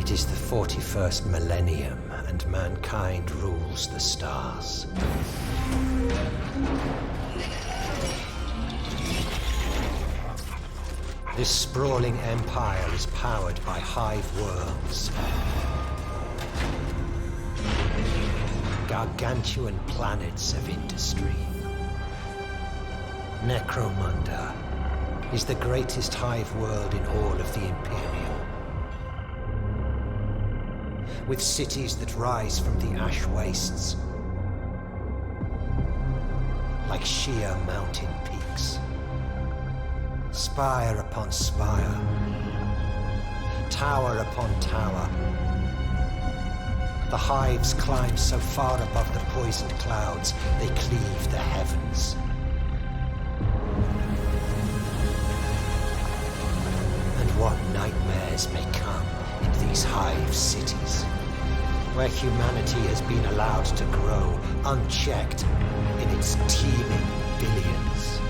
It is the 41st millennium, and mankind rules the stars. This sprawling empire is powered by hive worlds. Gargantuan planets of industry. Necromunda is the greatest hive world in all of the Imperium. With cities that rise from the ash wastes, like sheer mountain peaks. Spire upon spire, tower upon tower. The hives climb so far above the poisoned clouds, they cleave the heavens. And what nightmares may come in these hive cities, where humanity has been allowed to grow unchecked in its teeming billions.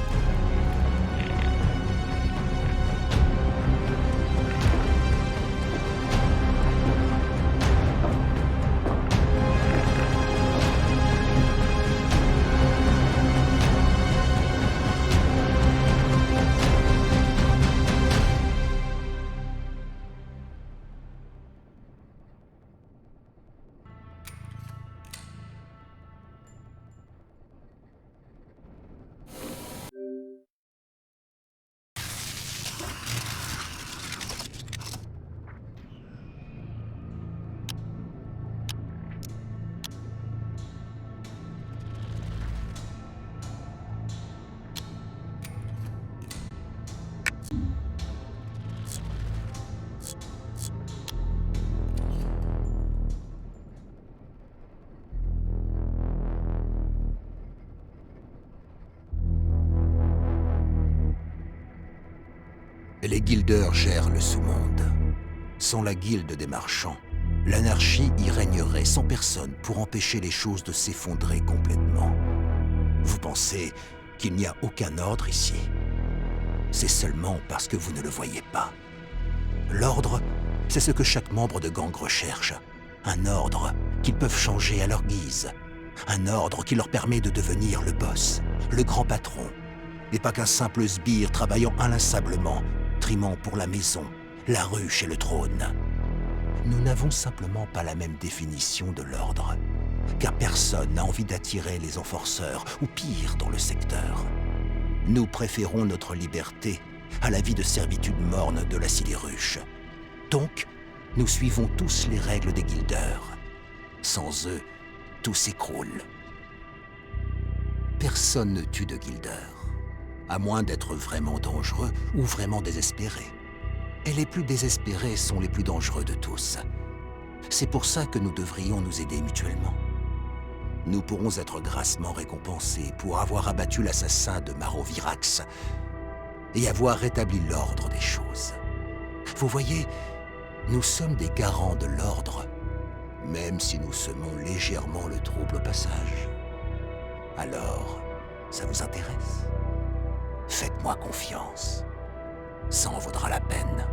Les guildeurs gèrent le sous-monde. Sans la guilde des marchands, l'anarchie y régnerait sans personne pour empêcher les choses de s'effondrer complètement. Vous pensez qu'il n'y a aucun ordre ici? C'est seulement parce que vous ne le voyez pas. L'ordre, c'est ce que chaque membre de gang recherche. Un ordre qu'ils peuvent changer à leur guise. Un ordre qui leur permet de devenir le boss, le grand patron. Et pas qu'un simple sbire travaillant inlassablement, trimant pour la maison, la ruche et le trône. Nous n'avons simplement pas la même définition de l'ordre, car personne n'a envie d'attirer les enforceurs, ou pire dans le secteur. Nous préférons notre liberté à la vie de servitude morne de la Sileruche. Donc, nous suivons tous les règles des guildeurs. Sans eux, tout s'écroule. Personne ne tue de guildeurs, à moins d'être vraiment dangereux ou vraiment désespéré. Et les plus désespérés sont les plus dangereux de tous. C'est pour ça que nous devrions nous aider mutuellement. Nous pourrons être grassement récompensés pour avoir abattu l'assassin de Marovirax et avoir rétabli l'ordre des choses. Vous voyez, nous sommes des garants de l'ordre, même si nous semons légèrement le trouble au passage. Alors, ça vous intéresse ? Faites-moi confiance. Ça en vaudra la peine.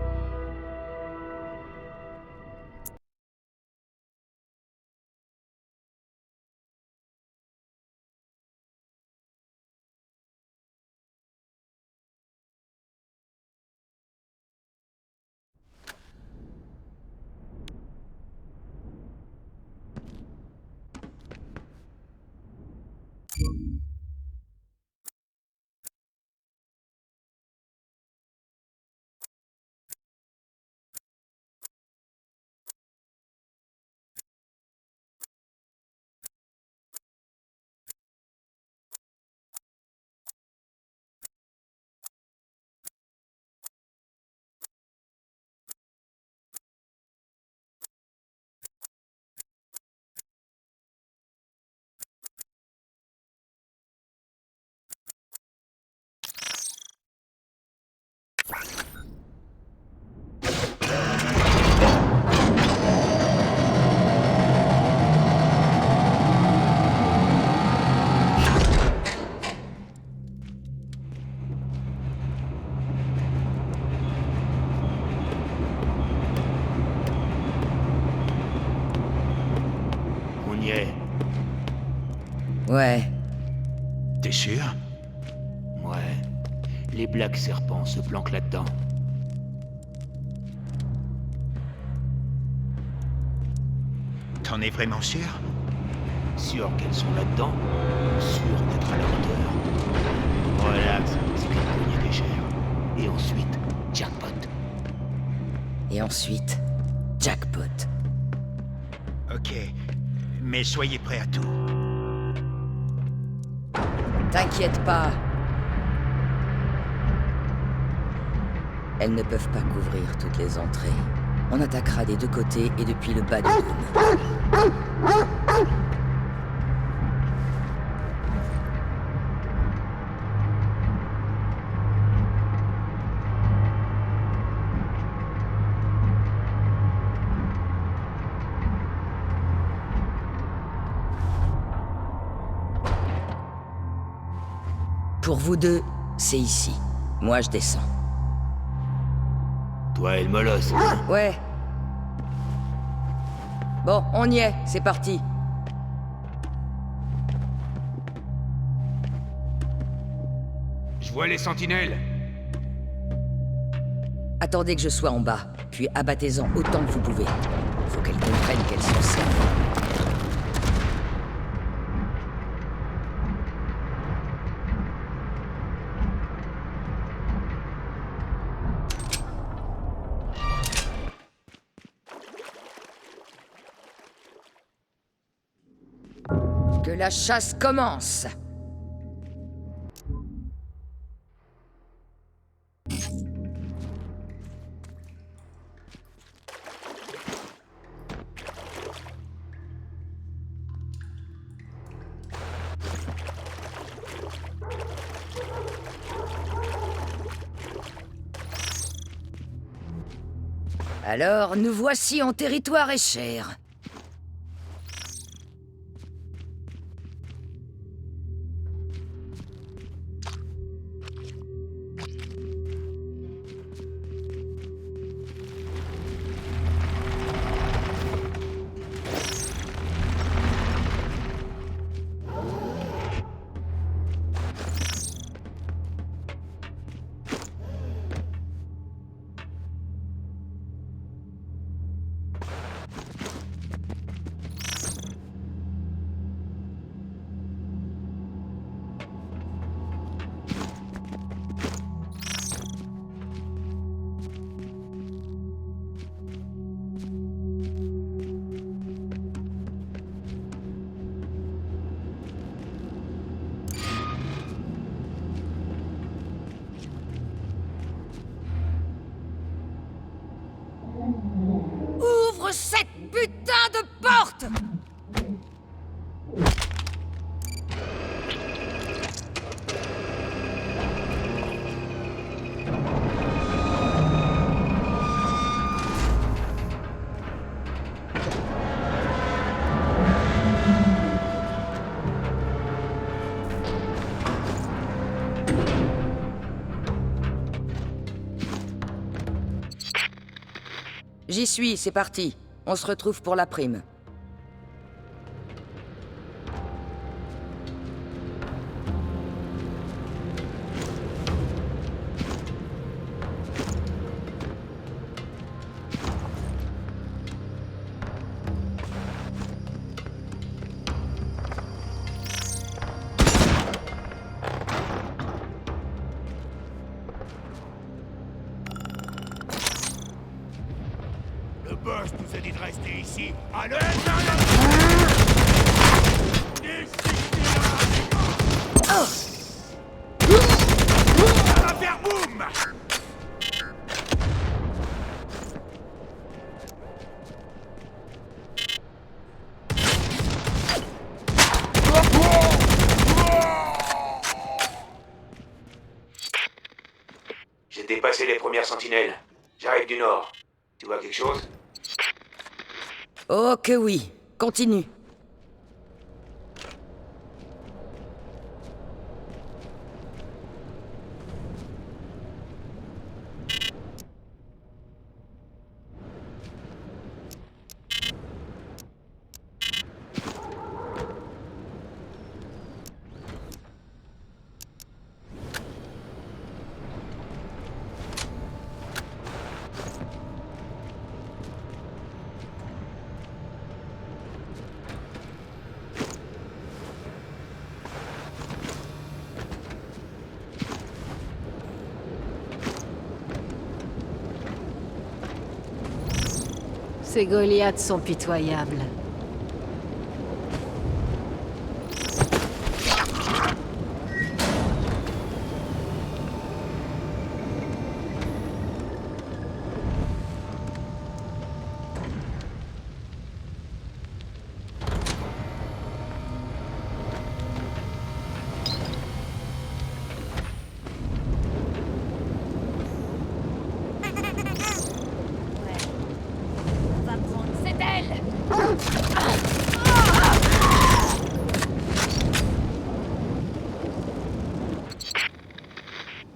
Ouais. T'es sûr? Ouais. Les Black Serpents se planquent là-dedans. T'en es vraiment sûr? Sûr qu'elles sont là-dedans, sûr d'être à leur hauteur. Relax, c'est qu'une poignée légère. Et ensuite, jackpot. Et ensuite, jackpot. Ok, mais soyez prêts à tout. T'inquiète pas. Elles ne peuvent pas couvrir toutes les entrées. On attaquera des deux côtés et depuis le bas du dôme. Pour vous deux, c'est ici. Moi, je descends. Toi et le molosse, hein? Ouais. Bon, on y est, c'est parti. Je vois les sentinelles. Attendez que je sois en bas, puis abattez-en autant que vous pouvez. Faut qu'elles comprennent qu'elles sont seules. Que la chasse commence! Alors, nous voici en territoire écher. Ouvre cette putain de porte! J'y suis, c'est parti. On se retrouve pour la prime. Le boss nous a dit de rester ici. Allez, ça va faire boum! J'ai dépassé les premières sentinelles. J'arrive du nord. Tu vois quelque chose? Oh que oui. Continue. Ces Goliaths sont pitoyables.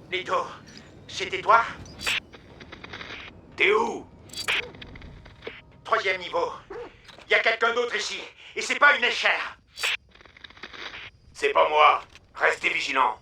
Leto, c'était toi? T'es où? 3e niveau. Y a quelqu'un d'autre ici, et c'est pas une échelle. C'est pas moi. Restez vigilants.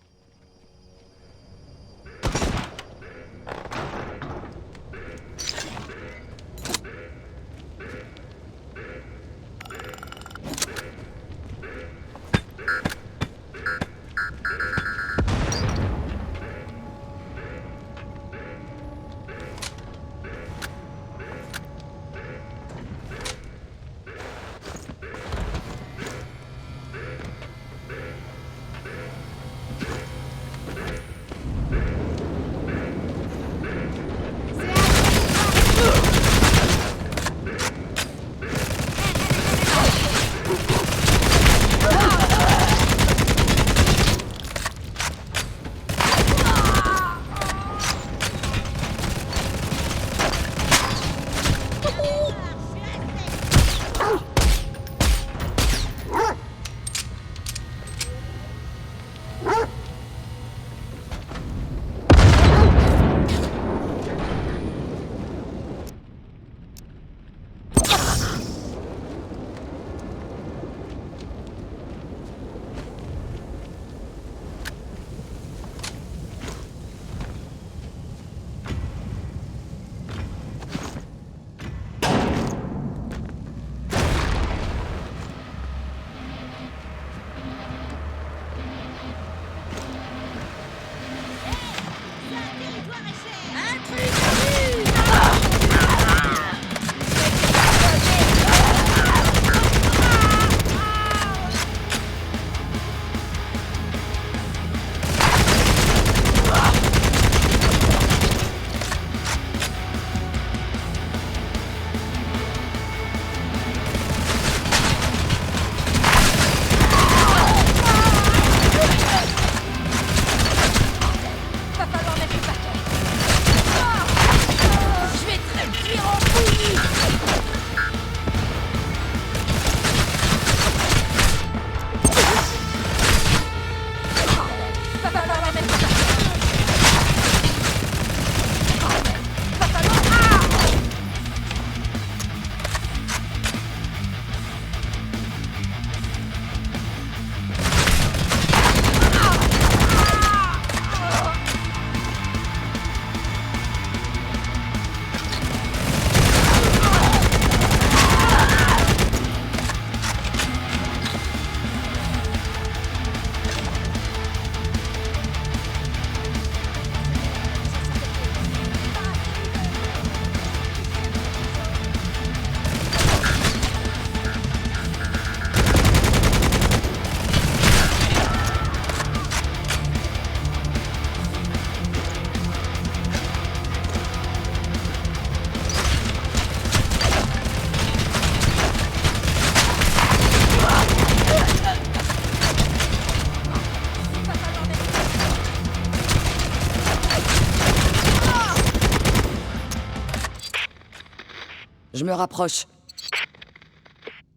Je me rapproche.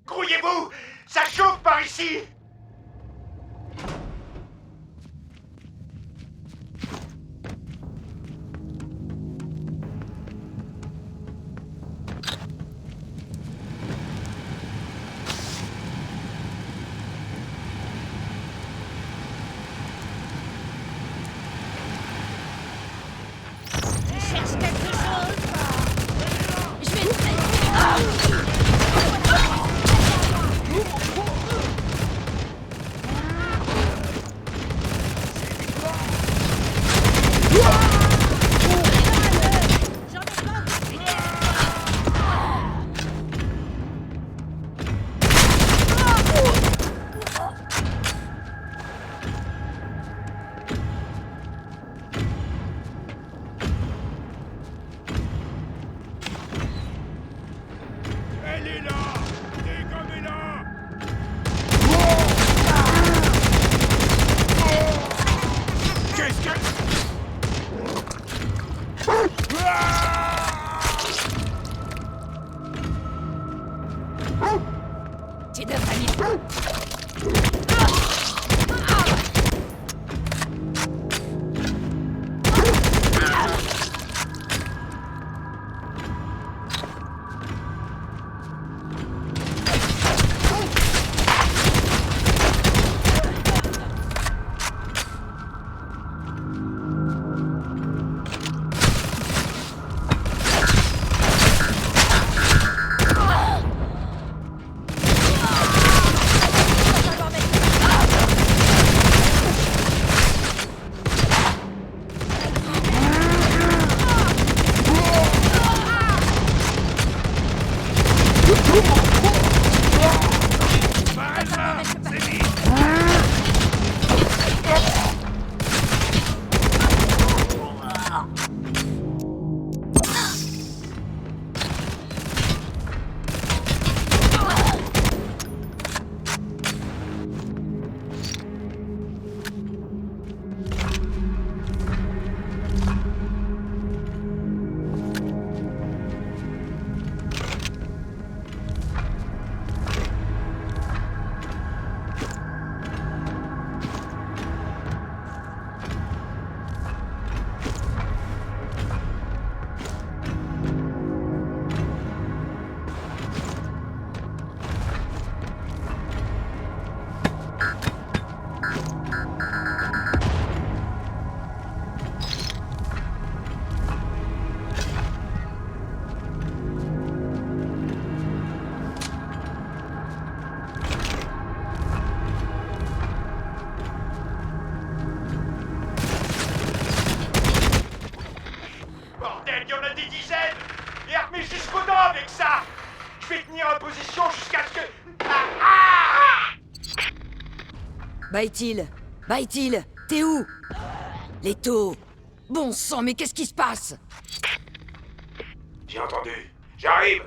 Grouillez-vous! Ça chauffe par ici! a des dizaines. Et armé jusqu'aux dents avec ça. Je vais tenir en position jusqu'à ce que... Baitil, Baitil, t'es où? Leto! Bon sang, mais qu'est-ce qui se passe? J'ai entendu. J'arrive.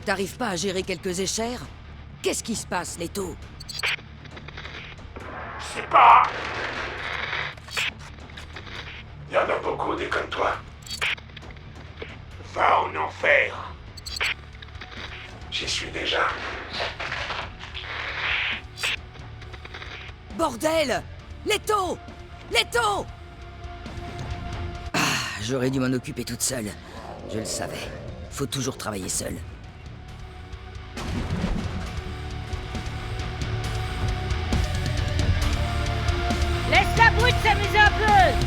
T'arrives pas à gérer quelques échères? Qu'est-ce qui se passe, Leto? Je sais pas. Il y en a beaucoup des comme toi. Va en enfer. J'y suis déjà. Bordel! Leto! Leto! Ah, j'aurais dû m'en occuper toute seule. Je le savais. Faut toujours travailler seul. Laisse la brute s'amuser un peu!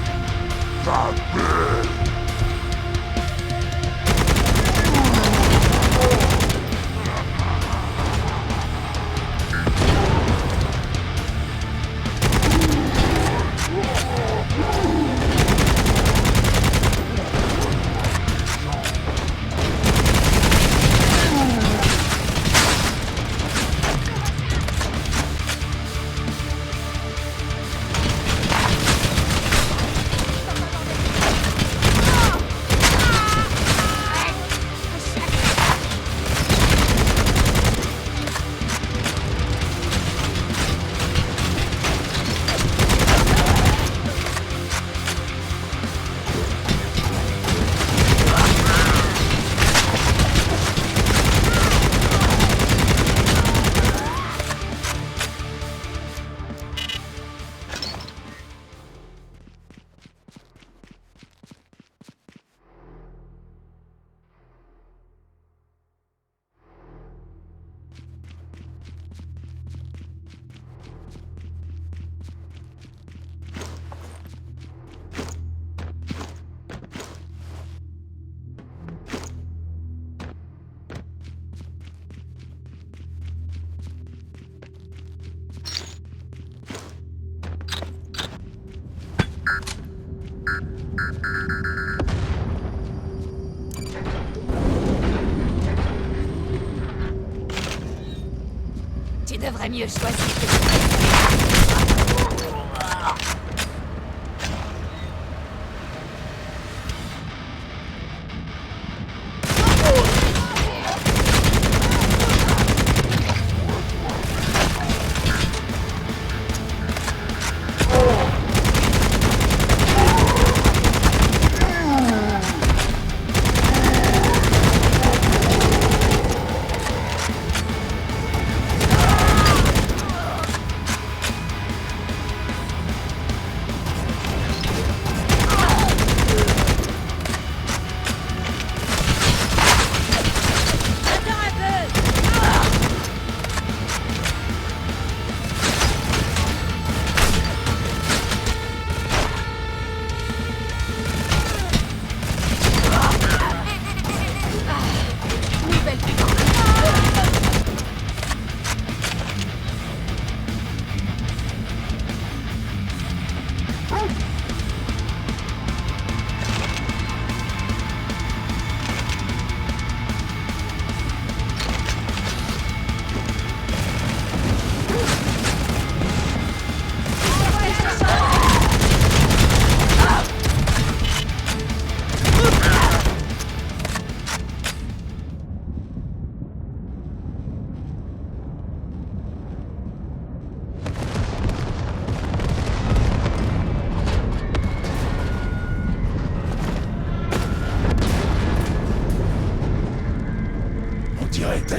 Tu devrais mieux choisir.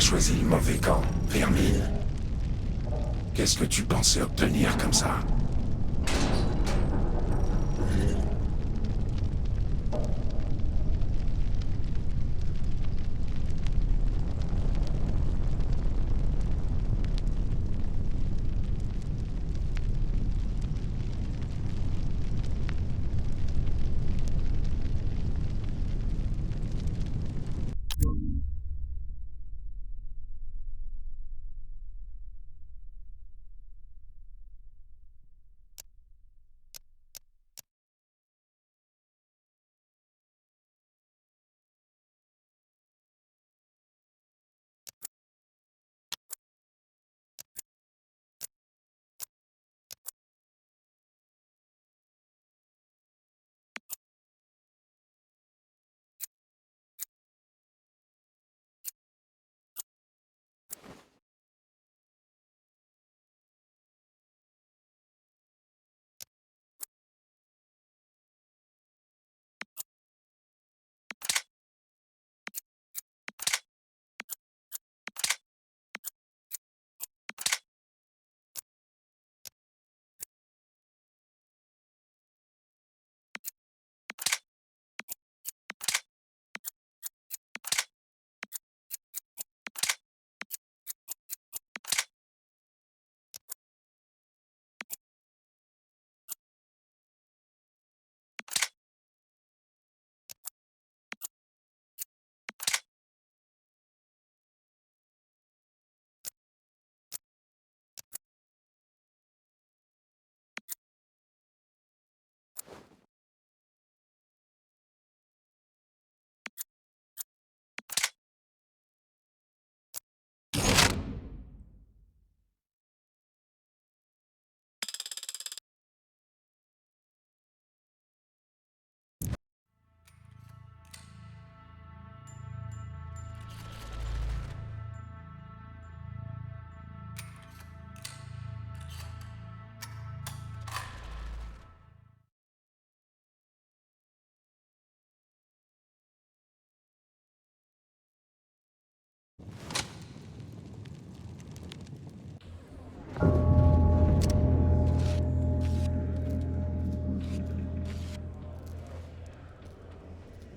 choisi le mauvais camp, Vermine. Qu'est-ce que tu pensais obtenir comme ça?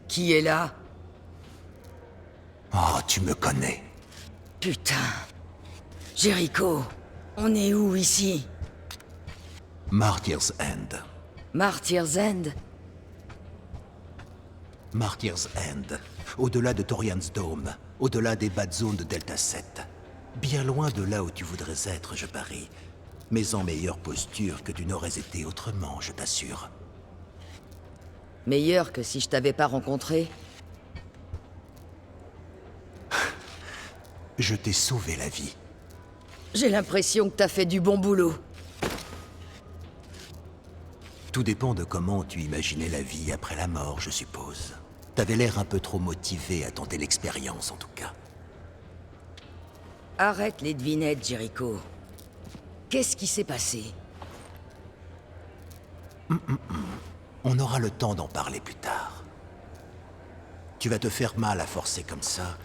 Qui est là? Oh, tu me connais. Putain. Jericho, on est où ici? Martyr's End. Martyr's End? Martyr's End. Au-delà de Torian's Dome. Au-delà des bad zones de Delta 7. Bien loin de là où tu voudrais être, je parie. Mais en meilleure posture que tu n'aurais été autrement, je t'assure. Meilleur que si je t'avais pas rencontré? Je t'ai sauvé la vie. J'ai l'impression que t'as fait du bon boulot. Tout dépend de comment tu imaginais la vie après la mort, je suppose. T'avais l'air un peu trop motivé à tenter l'expérience, en tout cas. Arrête les devinettes, Jericho. Qu'est-ce qui s'est passé? On aura le temps d'en parler plus tard. Tu vas te faire mal à forcer comme ça.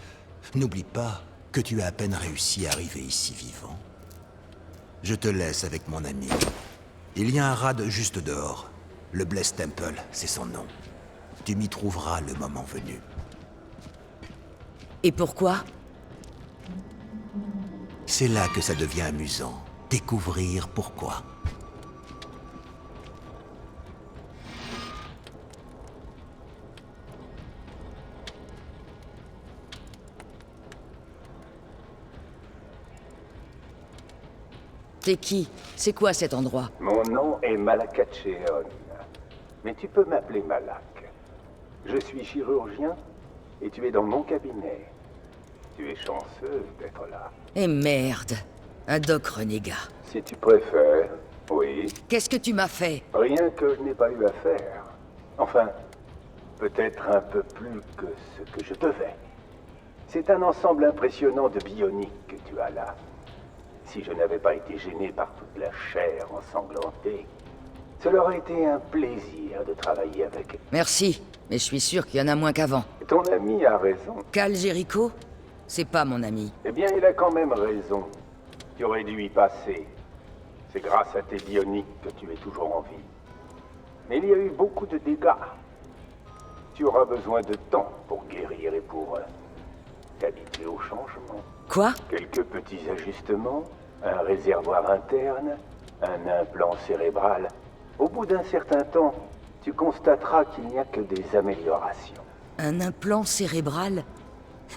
N'oublie pas que tu as à peine réussi à arriver ici vivant. Je te laisse avec mon ami. Il y a un rad juste dehors. Le Blessed Temple, c'est son nom. Tu m'y trouveras le moment venu. Et pourquoi? C'est là que ça devient amusant. Découvrir pourquoi. T'es qui? C'est quoi cet endroit? Mon nom est Malakacheon, mais tu peux m'appeler Malak. Je suis chirurgien et tu es dans mon cabinet. Tu es chanceux d'être là. Eh merde! Un doc renégat. Si tu préfères, oui. Qu'est-ce que tu m'as fait? Rien que je n'ai pas eu à faire. Enfin, peut-être un peu plus que ce que je devais. C'est un ensemble impressionnant de bioniques que tu as là. Si je n'avais pas été gêné par toute la chair ensanglantée, cela aurait été un plaisir de travailler avec. Merci, mais je suis sûr qu'il y en a moins qu'avant. Ton ami a raison. Cal Jericho? C'est pas mon ami. Eh bien, il a quand même raison. Tu aurais dû y passer. C'est grâce à tes bioniques que tu es toujours en vie. Mais il y a eu beaucoup de dégâts. Tu auras besoin de temps pour guérir et pour t'habituer au changement. Quoi? Quelques petits ajustements, un réservoir interne, un implant cérébral. Au bout d'un certain temps, tu constateras qu'il n'y a que des améliorations. Un implant cérébral?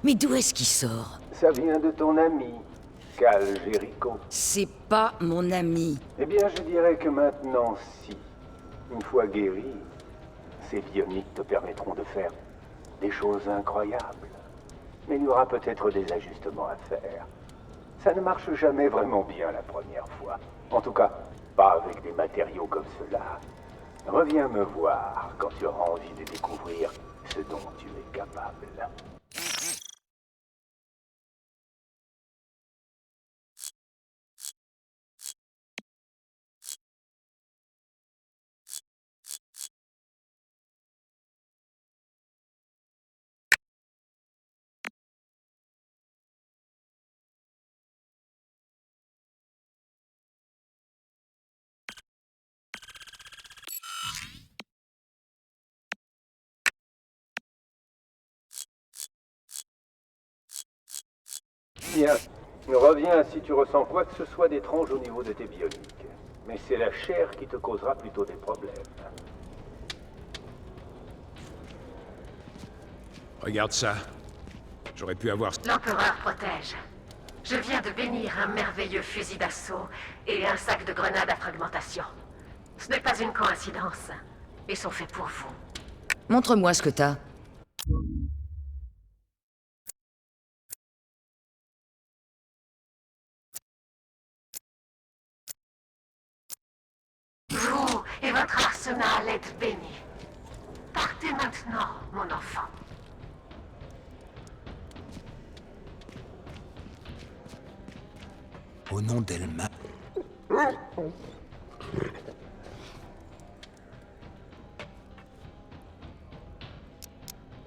Mais d'où est-ce qu'il sort? Ça vient de ton ami, Cal Jericho. C'est pas mon ami. Eh bien, je dirais que maintenant, si. Une fois guéri, ces bioniques te permettront de faire des choses incroyables. Mais il y aura peut-être des ajustements à faire. Ça ne marche jamais vraiment bien la première fois. En tout cas, pas avec des matériaux comme ceux-là. Reviens me voir quand tu auras envie de découvrir ce dont tu es capable. Bien. Reviens si tu ressens quoi que ce soit d'étrange au niveau de tes bioniques. Mais c'est la chair qui te causera plutôt des problèmes. Regarde ça. J'aurais pu avoir... L'Empereur protège. Je viens de bénir un merveilleux fusil d'assaut et un sac de grenades à fragmentation. Ce n'est pas une coïncidence. Ils sont faits pour vous. Montre-moi ce que t'as. Vous et votre arsenal êtes bénis. Partez maintenant, mon enfant. Au nom d'Elma...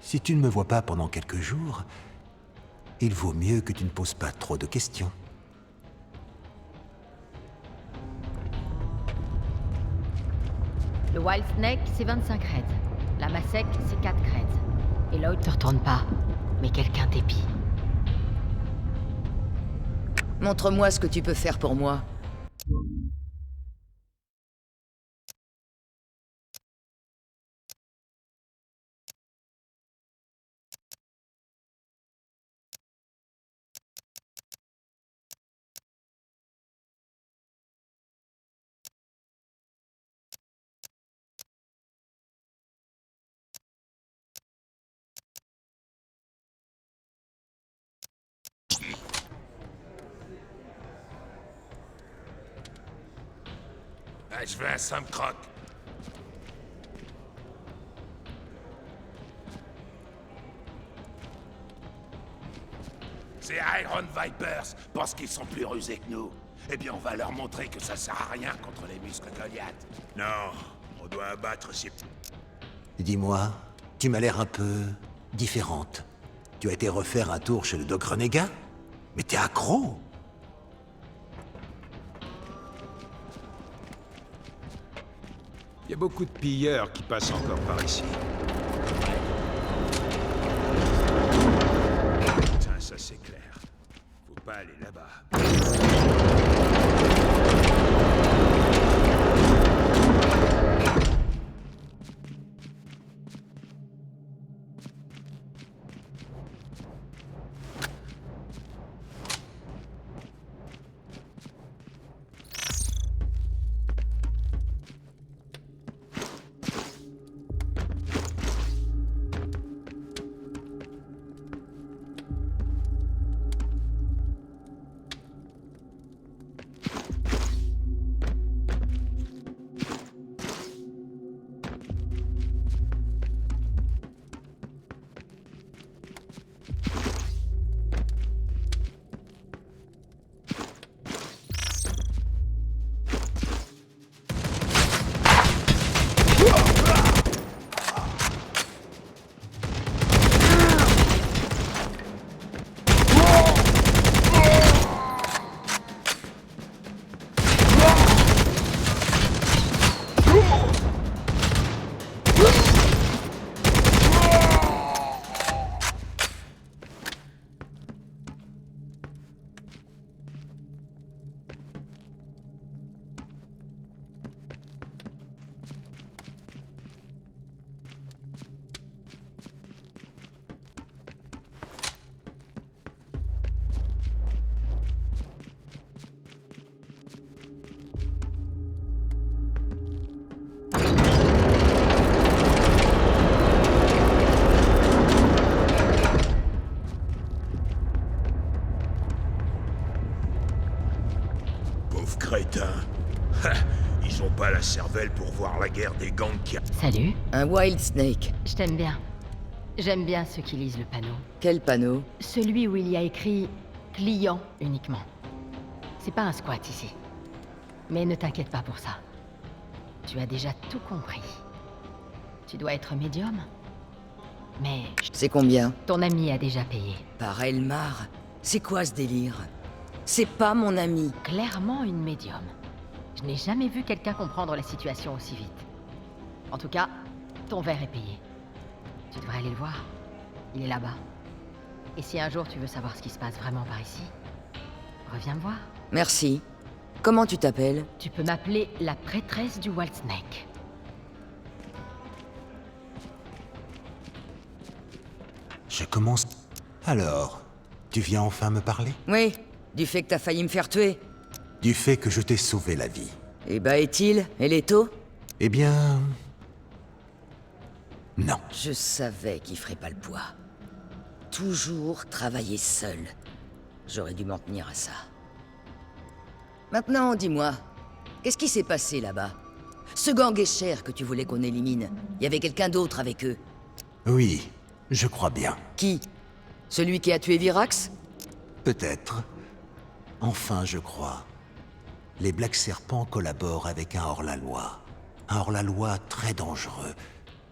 Si tu ne me vois pas pendant quelques jours, il vaut mieux que tu ne poses pas trop de questions. Le Wild Snake, c'est 25 creds. La Masek, c'est 4 creds. Et Lloyd te retourne pas, mais quelqu'un t'épie. Montre-moi ce que tu peux faire pour moi. Je veux un Samcroc. Ces Iron Vipers pensent qu'ils sont plus rusés que nous. Eh bien, on va leur montrer que ça sert à rien contre les muscles Goliath. Non, on doit abattre ces... Dis-moi, tu m'as l'air un peu... différente. Tu as été refaire un tour chez le Doc Renégat? Mais t'es accro! Il y a beaucoup de pilleurs qui passent encore par ici. Ça c'est clair. Faut pas aller là-bas. cervelle pour voir la guerre des gangs qui... Salut. Un Wild Snake. Je t'aime bien. J'aime bien ceux qui lisent le panneau. Quel panneau? Celui où il y a écrit « client » uniquement. C'est pas un squat ici. Mais ne t'inquiète pas pour ça. Tu as déjà tout compris. Tu dois être médium. Mais C'est combien? ton ami a déjà payé. Par Elmar? C'est quoi ce délire? C'est pas mon ami. Clairement une médium. Je n'ai jamais vu quelqu'un comprendre la situation aussi vite. En tout cas, ton verre est payé. Tu devrais aller le voir. Il est là-bas. Et si un jour tu veux savoir ce qui se passe vraiment par ici, reviens me voir. Merci. Comment tu t'appelles? Tu peux m'appeler la prêtresse du Wild Snake. Je commence... Alors, tu viens enfin me parler? Oui, du fait que t'as failli me faire tuer. Du fait que je t'ai sauvé la vie. Et bah est-il? Et Leto? Eh bien... non. Je savais qu'il ferait pas le poids. Toujours travailler seul. J'aurais dû m'en tenir à ça. Maintenant, dis-moi, qu'est-ce qui s'est passé là-bas? Ce gang Escher que tu voulais qu'on élimine, y avait quelqu'un d'autre avec eux? Oui, je crois bien. Qui? Celui qui a tué Virax? Peut-être. Enfin, je crois. Les Black Serpents collaborent avec un hors-la-loi. Un hors-la-loi très dangereux,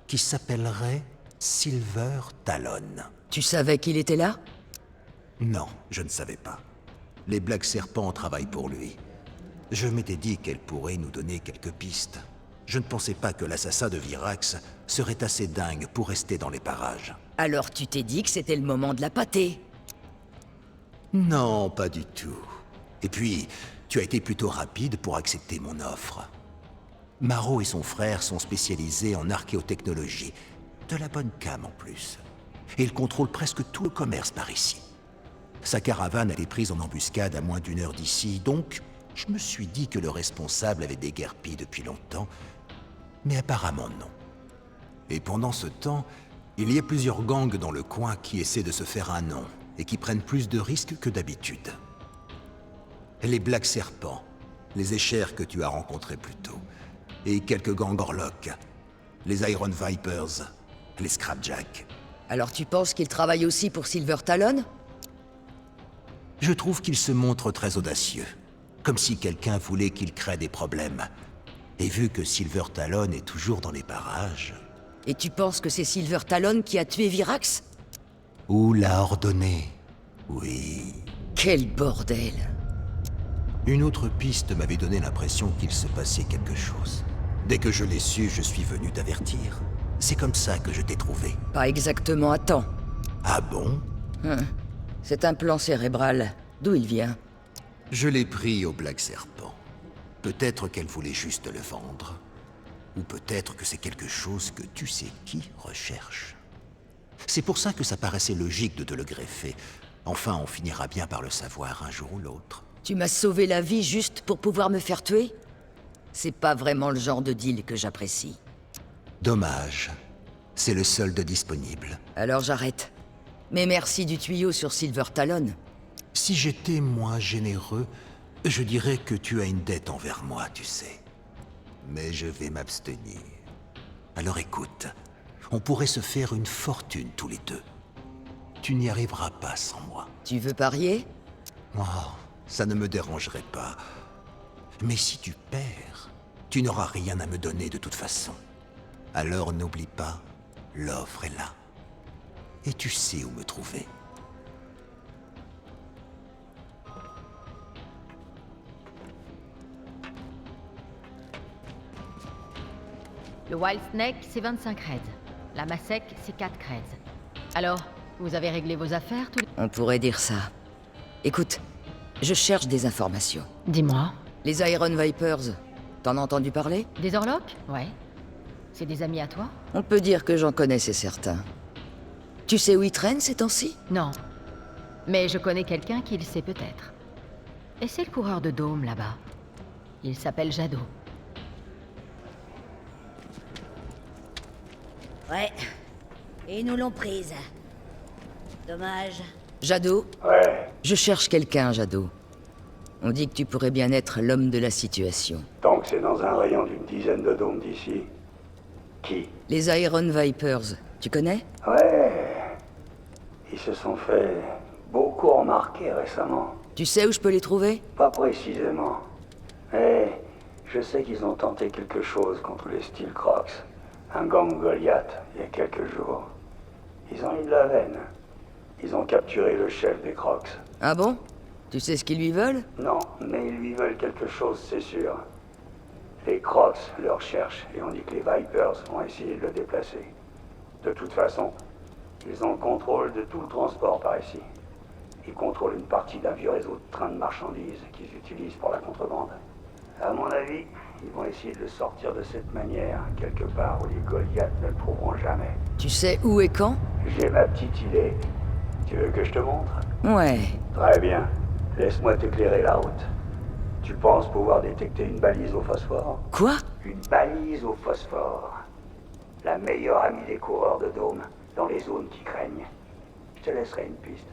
qui s'appellerait Silver Talon. Tu savais qu'il était là? Non, je ne savais pas. Les Black Serpents travaillent pour lui. Je m'étais dit qu'elle pourrait nous donner quelques pistes. Je ne pensais pas que l'assassin de Virax serait assez dingue pour rester dans les parages. Alors tu t'es dit que c'était le moment de la pâter? Non, pas du tout. Et puis, tu as été plutôt rapide pour accepter mon offre. Maro et son frère sont spécialisés en archéotechnologie. De la bonne cam en plus. Et ils contrôlent presque tout le commerce par ici. Sa caravane a été prise en embuscade à moins d'1 heure d'ici, donc je me suis dit que le responsable avait déguerpi depuis longtemps, mais apparemment non. Et pendant ce temps, il y a plusieurs gangs dans le coin qui essaient de se faire un nom, et qui prennent plus de risques que d'habitude. Les Black Serpents, les Escher que tu as rencontrés plus tôt, et quelques gangs Orlok, les Iron Vipers, les Scrapjack. Alors tu penses qu'il travaille aussi pour Silver Talon? Je trouve qu'il se montre très audacieux, comme si quelqu'un voulait qu'il crée des problèmes. Et vu que Silver Talon est toujours dans les parages... Et tu penses que c'est Silver Talon qui a tué Virax? Ou l'a ordonné, oui. Quel bordel! Une autre piste m'avait donné l'impression qu'il se passait quelque chose. Dès que je l'ai su, je suis venu t'avertir. C'est comme ça que je t'ai trouvé. Pas exactement à temps. Ah bon? C'est un plan cérébral. D'où il vient? Je l'ai pris au Black Serpent. Peut-être qu'elle voulait juste le vendre. Ou peut-être que c'est quelque chose que tu sais qui recherche. C'est pour ça que ça paraissait logique de te le greffer. Enfin, on finira bien par le savoir un jour ou l'autre. Tu m'as sauvé la vie juste pour pouvoir me faire tuer? C'est pas vraiment le genre de deal que j'apprécie. Dommage. C'est le seul de disponible. Alors j'arrête. Mais merci du tuyau sur Silver Talon. Si j'étais moins généreux, je dirais que tu as une dette envers moi, tu sais. Mais je vais m'abstenir. Alors écoute, on pourrait se faire une fortune tous les deux. Tu n'y arriveras pas sans moi. Tu veux parier? Oh, ça ne me dérangerait pas. Mais si tu perds, tu n'auras rien à me donner de toute façon. Alors n'oublie pas, l'offre est là. Et tu sais où me trouver. Le Wild Snake, c'est 25 creds. La Masek, c'est 4 creds. Alors, vous avez réglé vos affaires tous les... On pourrait dire ça. Écoute, je cherche des informations. Dis-moi. Les Iron Vipers, t'en as entendu parler? Des Orlok? Ouais. C'est des amis à toi? On peut dire que j'en connais, c'est certain. Tu sais où ils traînent ces temps-ci? Non. Mais je connais quelqu'un qui le sait peut-être. Et c'est le coureur de dôme, là-bas. Il s'appelle Jadot. Ouais. Ils nous l'ont prise. Dommage. Jadot? Ouais. Je cherche quelqu'un, Jadot. On dit que tu pourrais bien être l'homme de la situation. Tant que c'est dans un rayon d'une dizaine de dômes d'ici. Qui? Les Iron Vipers, tu connais? Ouais. Ils se sont fait beaucoup remarquer récemment. Tu sais où je peux les trouver? Pas précisément. Mais je sais qu'ils ont tenté quelque chose contre les Steel Crocs. Un gang Goliath, il y a quelques jours. Ils ont eu de la veine. Ils ont capturé le chef des Crocs. Ah bon? Tu sais ce qu'ils lui veulent? Non, mais ils lui veulent quelque chose, c'est sûr. Les Crocs le recherchent et on dit que les Vipers vont essayer de le déplacer. De toute façon, ils ont le contrôle de tout le transport par ici. Ils contrôlent une partie d'un vieux réseau de trains de marchandises qu'ils utilisent pour la contrebande. À mon avis, ils vont essayer de le sortir de cette manière, quelque part où les Goliaths ne le trouveront jamais. Tu sais où et quand? J'ai ma petite idée. Tu veux que je te montre? Ouais. Très bien. Laisse-moi t'éclairer la route. Tu penses pouvoir détecter une balise au phosphore? Quoi? Une balise au phosphore. La meilleure amie des coureurs de dôme, dans les zones qui craignent. Je te laisserai une piste.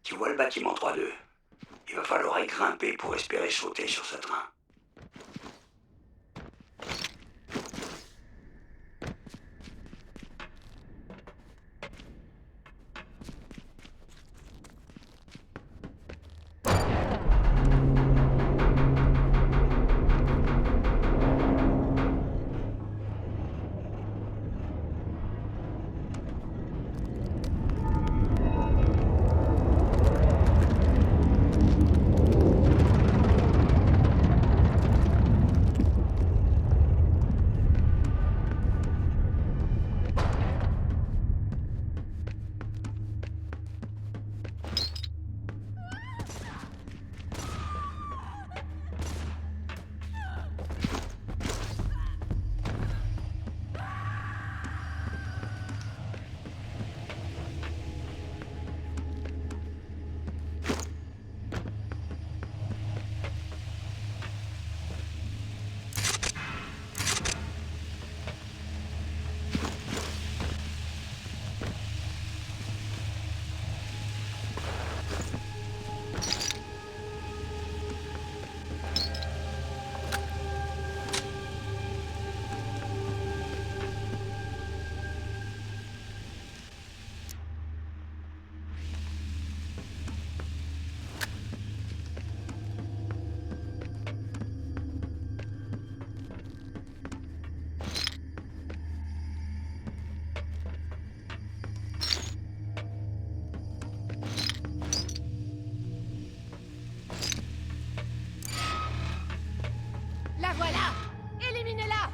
Tu vois le bâtiment 3-2? Il va falloir y grimper pour espérer sauter sur ce train. La voilà! Éliminez-la!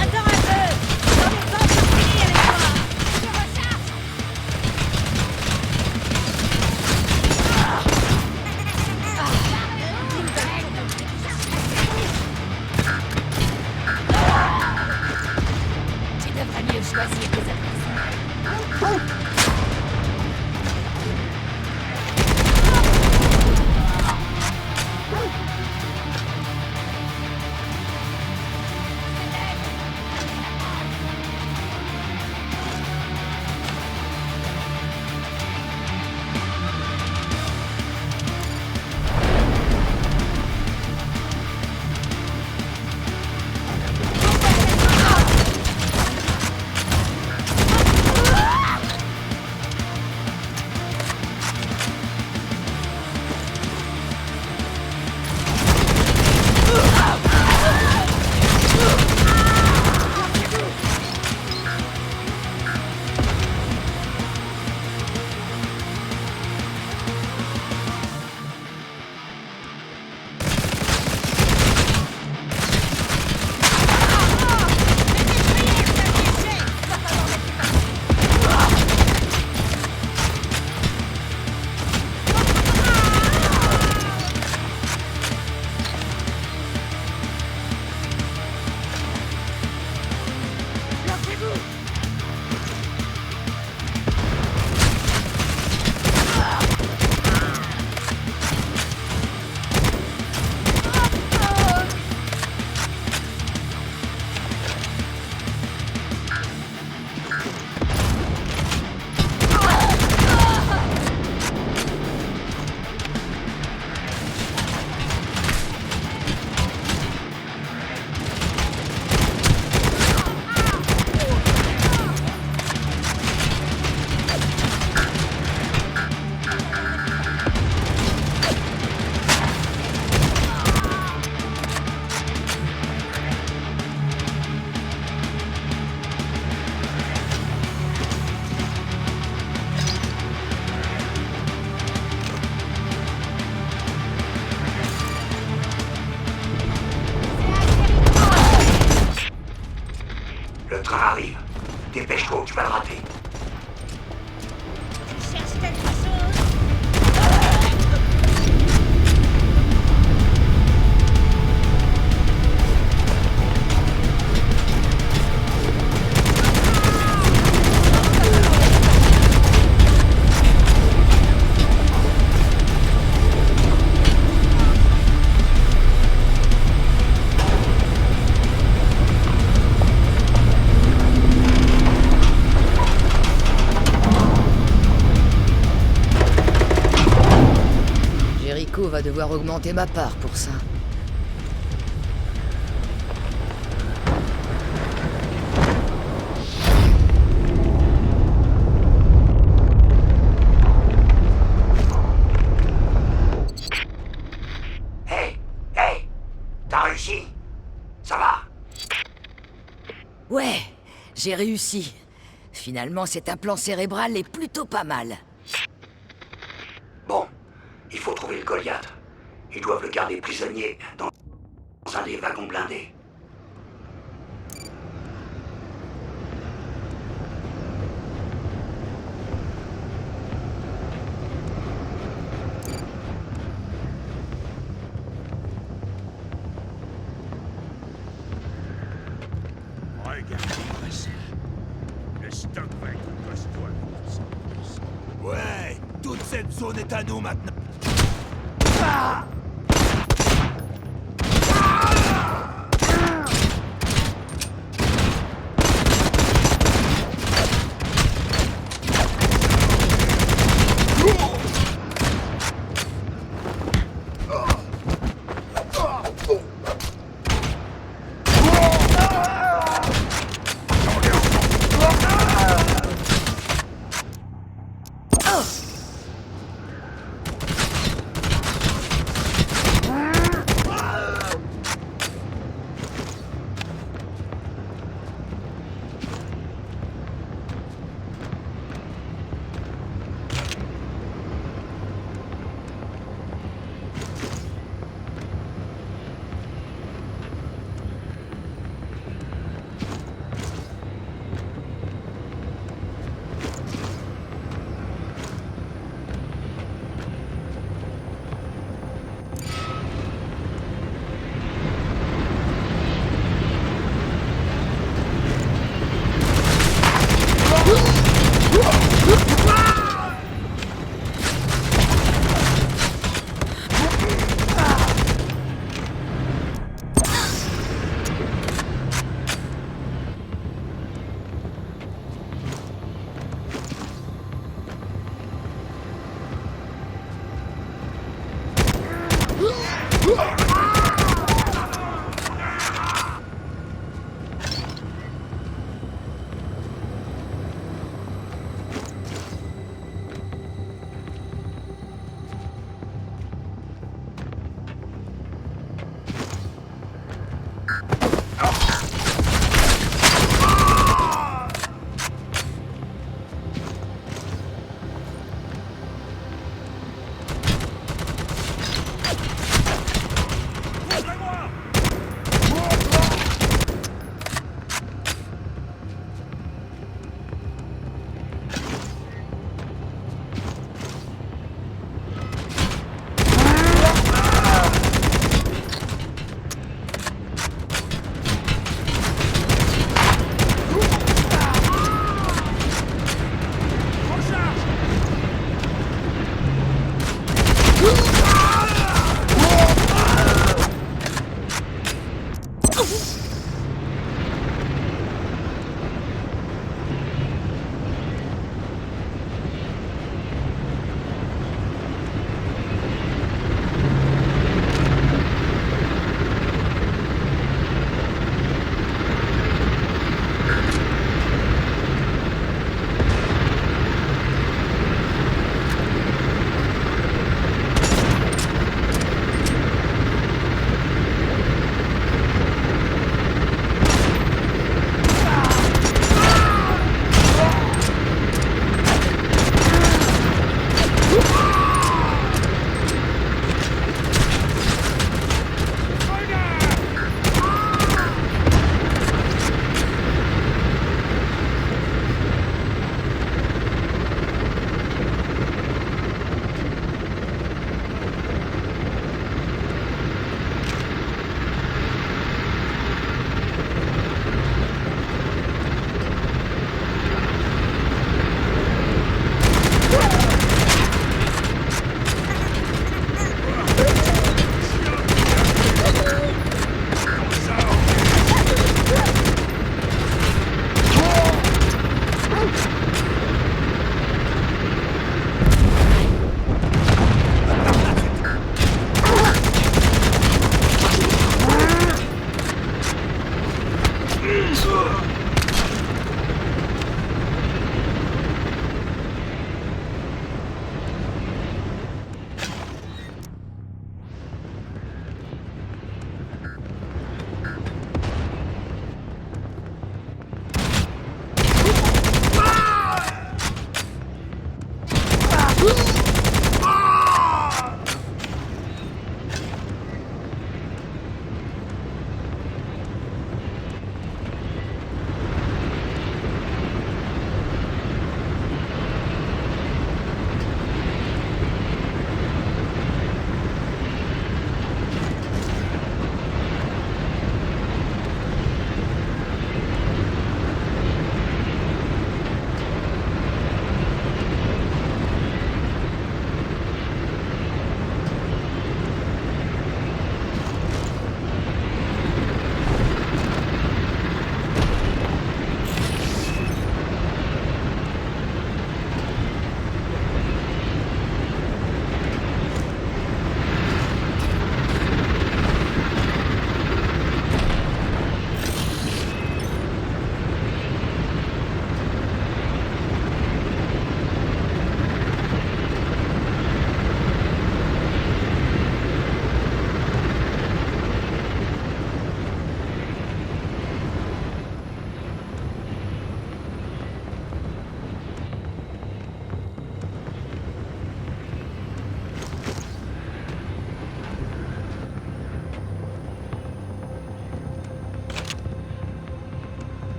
Attends un peu! J'en ai pas encore fini avec toi! Je recharge! Tu devrais mieux choisir tes adversaires. phare arrive. Dépêche-toi, tu vas le rater. Tu cherches quelque chose? Jericho va devoir augmenter ma part pour ça. Hey, t'as réussi? Ça va? Ouais, j'ai réussi. Finalement, cet implant cérébral est plutôt pas mal. Bon, il faut trouver le Goliath. Ils doivent le garder prisonnier dans un des wagons blindés. Regardez-moi ça. Le stock va être costaud avec tout ça. Ouais, toute cette zone est à nous maintenant. Ah!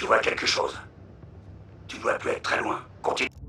Tu vois quelque chose? Tu dois plus être très loin. Continue.